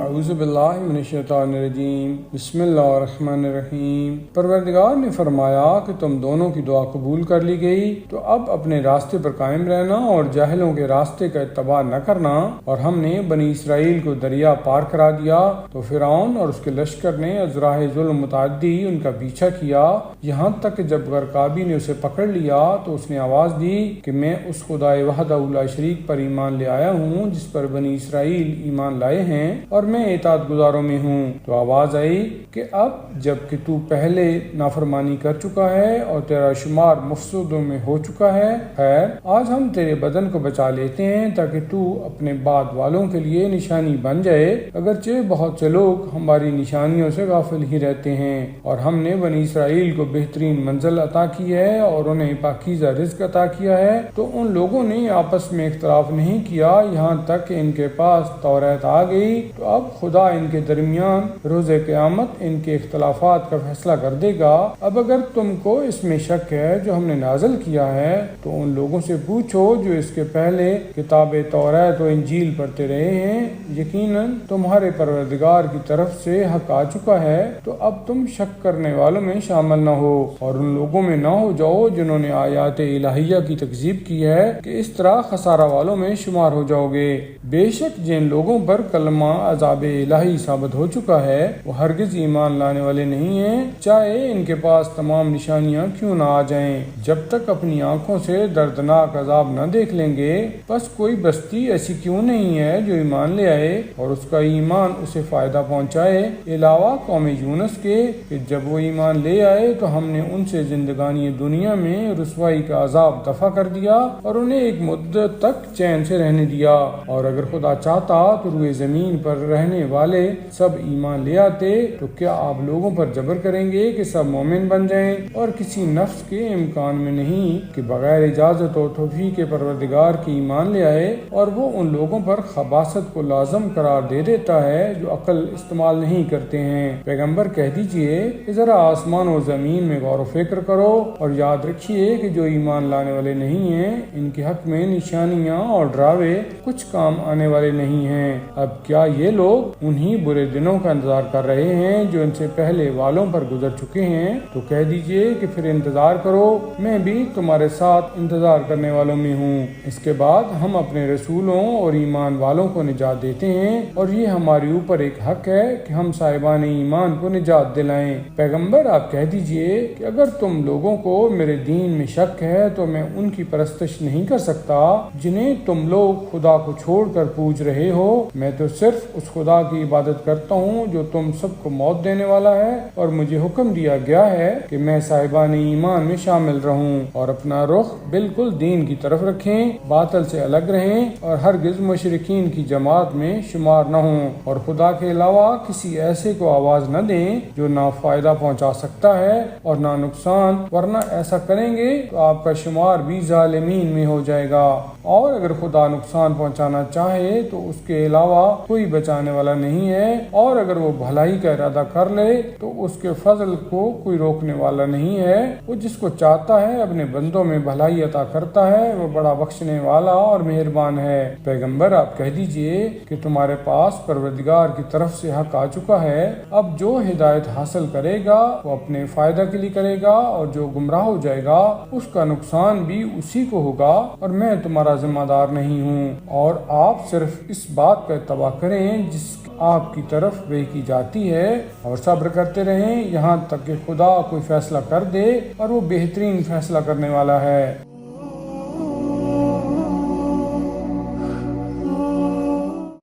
اعوذ باللہ من الشیطان الرجیم بسم اللہ الرحمن الرحیم۔ پروردگار نے فرمایا کہ تم دونوں کی دعا قبول کر لی گئی، تو اب اپنے راستے پر قائم رہنا اور جاہلوں کے راستے کا اتباع نہ کرنا۔ اور ہم نے بنی اسرائیل کو دریا پار کرا دیا، تو فرعون اور اس کے لشکر نے از راہ ظلم متعدی ان کا پیچھا کیا، یہاں تک کہ جب غرقابی نے اسے پکڑ لیا تو اس نے آواز دی کہ میں اس خدا وحدہ لا شریک پر ایمان لے آیا ہوں جس پر بنی اسرائیل ایمان لائے ہیں، اور میں اطاعت گزاروں میں ہوں۔ تو آواز آئی کہ اب جب کہ تو پہلے نافرمانی کر چکا ہے اور تیرا شمار مفسدوں میں ہو چکا ہے، خیر آج ہم تیرے بدن کو بچا لیتے ہیں تاکہ تو اپنے بعد والوں کے لیے نشانی بن جائے، اگرچہ بہت سے لوگ ہماری نشانیوں سے غافل ہی رہتے ہیں۔ اور ہم نے بنی اسرائیل کو بہترین منزل عطا کی ہے اور انہیں پاکیزہ رزق عطا کیا ہے، تو ان لوگوں نے آپس میں اختلاف نہیں کیا یہاں تک کہ ان کے پاس توریت آ گئی۔ تو اب خدا ان کے درمیان روز قیامت ان کے اختلافات کا فیصلہ کر دے گا۔ اب اگر تم کو اس میں شک ہے جو ہم نے نازل کیا ہے، تو ان لوگوں سے پوچھو جو اس کے پہلے کتاب توریت و انجیل پڑھتے رہے ہیں، یقیناً تمہارے پروردگار کی طرف سے حق آ چکا ہے، تو اب تم شک کرنے والوں میں شامل نہ ہو اور ان لوگوں میں نہ ہو جاؤ جنہوں نے آیات الہیہ کی تکذیب کی ہے، کہ اس طرح خسارہ والوں میں شمار ہو جاؤ گے۔ بے شک جن لوگوں پر کلمہ عذاب الہی ثابت ہو چکا ہے وہ ہرگز ایمان لانے والے نہیں ہیں، چاہے ان کے پاس تمام نشانیاں کیوں نہ آ جائیں، جب تک اپنی آنکھوں سے دردناک عذاب نہ دیکھ لیں گے۔ بس کوئی بستی ایسی کیوں نہیں ہے جو ایمان لے آئے اور اس کا ایمان اسے فائدہ پہنچائے، علاوہ قوم یونس کے، کہ جب وہ ایمان لے آئے تو ہم نے ان سے زندگانی دنیا میں رسوائی کا عذاب دفع کر دیا اور انہیں ایک مدت تک چین سے رہنے دیا۔ اور اگر خدا چاہتا تو روئے زمین پر رہنے والے سب ایمان لے آتے، تو کیا آپ لوگوں پر جبر کریں گے کہ سب مومن بن جائیں؟ اور کسی نفس کے امکان میں نہیں کہ بغیر اجازت و توفیق کے پروردگار کی ایمان لے آئے، اور وہ ان لوگوں پر خباثت کو لازم قرار دے دیتا ہے جو عقل استعمال نہیں کرتے ہیں۔ پیغمبر کہہ دیجئے کہ ذرا آسمان و زمین میں غور و فکر کرو اور یاد رکھیے کہ جو ایمان لانے والے نہیں ہیں ان کے حق میں نشانیاں اور ڈراوے کچھ کام آنے والے نہیں ہیں۔ اب کیا یہ لوگ انہی برے دنوں کا انتظار کر رہے ہیں جو ان سے پہلے والوں پر گزر چکے ہیں؟ تو کہہ دیجئے کہ پھر انتظار کرو، میں بھی تمہارے ساتھ انتظار کرنے والوں میں ہوں۔ اس کے بعد ہم اپنے رسولوں اور ایمان والوں کو نجات دیتے ہیں، اور یہ ہمارے اوپر ایک حق ہے کہ ہم صاحبان ایمان کو نجات دلائیں۔ پیغمبر آپ کہہ دیجئے کہ اگر تم لوگوں کو میرے دین میں شک ہے تو میں ان کی پرستش نہیں کر سکتا جنہیں تم لوگ خدا کو چھوڑ کر پوج رہے ہو۔ میں تو صرف اس خدا کی عبادت کرتا ہوں جو تم سب کو موت دینے والا ہے، اور مجھے حکم دیا گیا ہے کہ میں صاحبان ایمان میں شامل رہوں اور اپنا رخ بالکل دین کی طرف رکھیں، باطل سے الگ رہیں اور ہرگز مشرکین کی جماعت میں شمار نہ ہوں، اور خدا کے علاوہ کسی ایسے کو آواز نہ دیں جو نہ فائدہ پہنچا سکتا ہے اور نہ نقصان، ورنہ ایسا کریں گے تو آپ کا شمار بھی ظالمین میں ہو جائے گا۔ اور اگر خدا نقصان پہنچانا چاہے تو اس کے علاوہ کوئی بچانے والا نہیں ہے، اور اگر وہ بھلائی کا ارادہ کر لے تو اس کے فضل کو کوئی روکنے والا نہیں ہے۔ وہ جس کو چاہتا ہے اپنے بندوں میں بھلائی عطا کرتا ہے، وہ بڑا بخشنے والا اور مہربان ہے۔ پیغمبر آپ کہہ دیجئے کہ تمہارے پاس پروردگار کی طرف سے حق آ چکا ہے، اب جو ہدایت حاصل کرے گا وہ اپنے فائدہ کے لیے کرے گا، اور جو گمراہ ہو جائے گا اس کا نقصان بھی اسی کو ہوگا، اور میں تمہارا ذمہ دار نہیں ہوں۔ اور آپ صرف اس بات کا اتباع کریں جس آپ کی طرف وحی کی جاتی ہے، اور صبر کرتے رہیں یہاں تک کہ خدا کوئی فیصلہ کر دے، اور وہ بہترین فیصلہ کرنے والا ہے۔